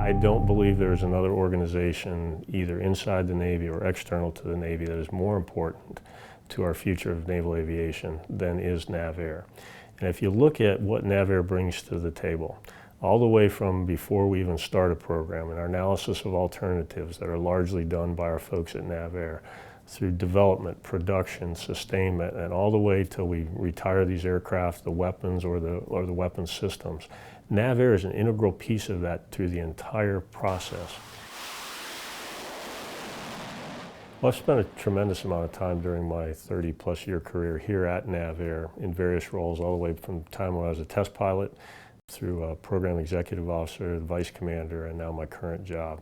I don't believe there's another organization, either inside the Navy or external to the Navy, that is more important to our future of naval aviation than is NAVAIR. And if you look at what NAVAIR brings to the table, all the way from before we even start a program and our analysis of alternatives that are largely done by our folks at NAVAIR, through development, production, sustainment, and all the way till we retire these aircraft, the weapons or the weapons systems. NAVAIR is an integral piece of that through the entire process. Well, I've spent a tremendous amount of time during my 30-plus year career here at NAVAIR in various roles, all the way from the time when I was a test pilot through a program executive officer, vice commander, and now my current job.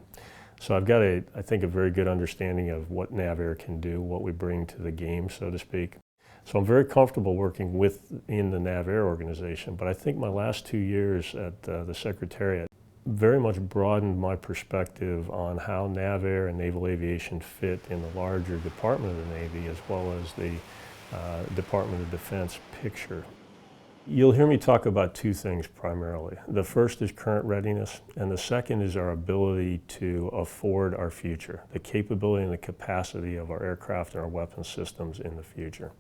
So I've got I think, a very good understanding of what NAVAIR can do, what we bring to the game, so to speak. So I'm very comfortable working within the NAVAIR organization, but I think my last 2 years at the Secretariat very much broadened my perspective on how NAVAIR and naval aviation fit in the larger Department of the Navy as well as the Department of Defense picture. You'll hear me talk about two things primarily. The first is current readiness, and the second is our ability to afford our future, the capability and the capacity of our aircraft and our weapons systems in the future.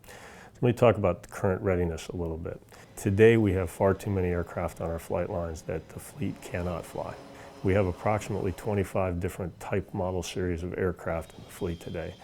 Let me talk about current readiness a little bit. Today we have far too many aircraft on our flight lines that the fleet cannot fly. We have approximately 25 different type model series of aircraft in the fleet today.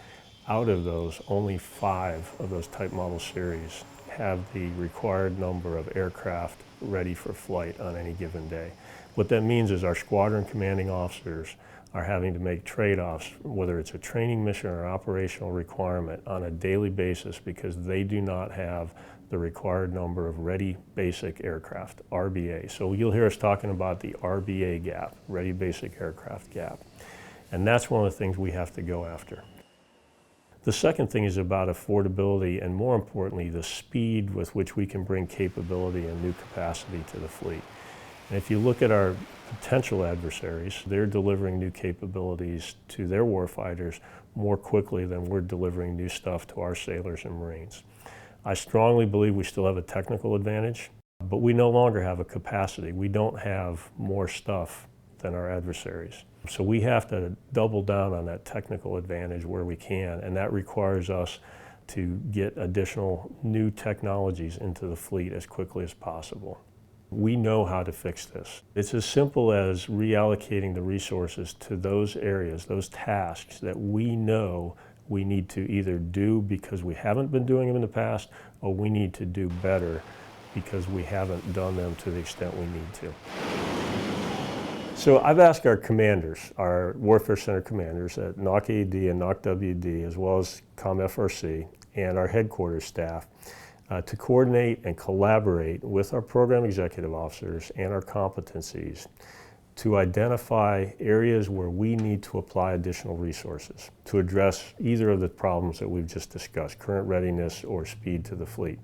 Out of those, only 5 of those type model series have the required number of aircraft ready for flight on any given day. What that means is our squadron commanding officers are having to make trade-offs, whether it's a training mission or an operational requirement, on a daily basis because they do not have the required number of ready basic aircraft, RBA. So you'll hear us talking about the RBA gap, ready basic aircraft gap. And that's one of the things we have to go after. The second thing is about affordability and, more importantly, the speed with which we can bring capability and new capacity to the fleet. And if you look at our potential adversaries, they're delivering new capabilities to their warfighters more quickly than we're delivering new stuff to our sailors and Marines. I strongly believe we still have a technical advantage, but we no longer have a capacity. We don't have more stuff than our adversaries. So we have to double down on that technical advantage where we can, and that requires us to get additional new technologies into the fleet as quickly as possible. We know how to fix this. It's as simple as reallocating the resources to those areas, those tasks that we know we need to either do because we haven't been doing them in the past, or we need to do better because we haven't done them to the extent we need to. So I've asked our commanders, our Warfare Center commanders at NOC AD and NOC WD, as well as COMFRC, and our headquarters staff, to coordinate and collaborate with our program executive officers and our competencies to identify areas where we need to apply additional resources to address either of the problems that we've just discussed, current readiness or speed to the fleet.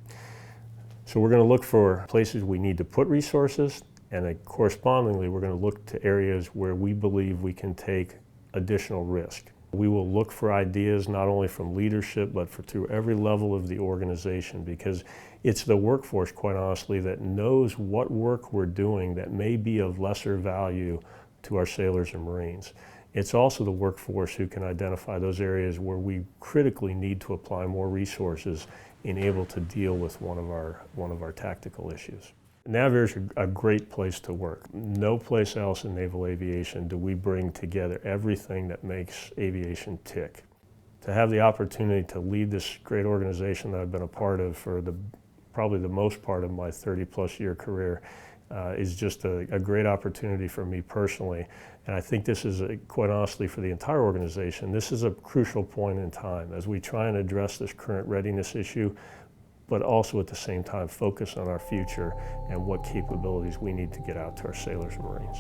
So we're going to look for places we need to put resources, and correspondingly, we're going to look to areas where we believe we can take additional risk. We will look for ideas not only from leadership, but through every level of the organization, because it's the workforce, quite honestly, that knows what work we're doing that may be of lesser value to our sailors and Marines. It's also the workforce who can identify those areas where we critically need to apply more resources in able to deal with one of our tactical issues. NAVAIR is a great place to work. No place else in naval aviation do we bring together everything that makes aviation tick. To have the opportunity to lead this great organization that I've been a part of for probably the most part of my 30-plus year career is just a great opportunity for me personally. And I think this is, quite honestly, for the entire organization, this is a crucial point in time as we try and address this current readiness issue, but also at the same time focus on our future and what capabilities we need to get out to our sailors and Marines.